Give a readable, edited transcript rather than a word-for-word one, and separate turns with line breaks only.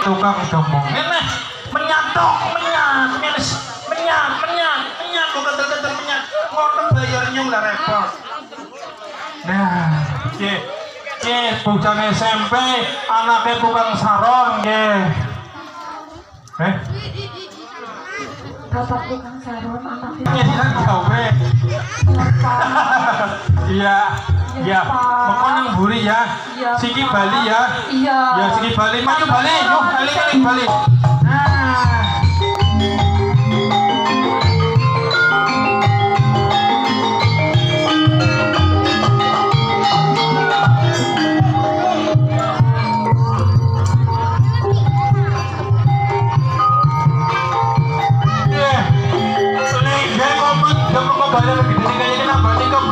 tukang gemung.
Ini menyatok, menyat, kok ketel-ketel menyat. Ngoten bayarnya udah repot.
Nah, bocah SMP, anaknya tukang saron,
Bapak tukang saron anaknya.
Nyediakan gawe. Iya, iya. Pokoknya yang buri ya.
Iya,
Siki
Pak.
Bali ya.
Iya.
Ya Siki Bali, maju Bali, yuk kali Bali. Nah. Bali lagi di sini kayaknya Bali kok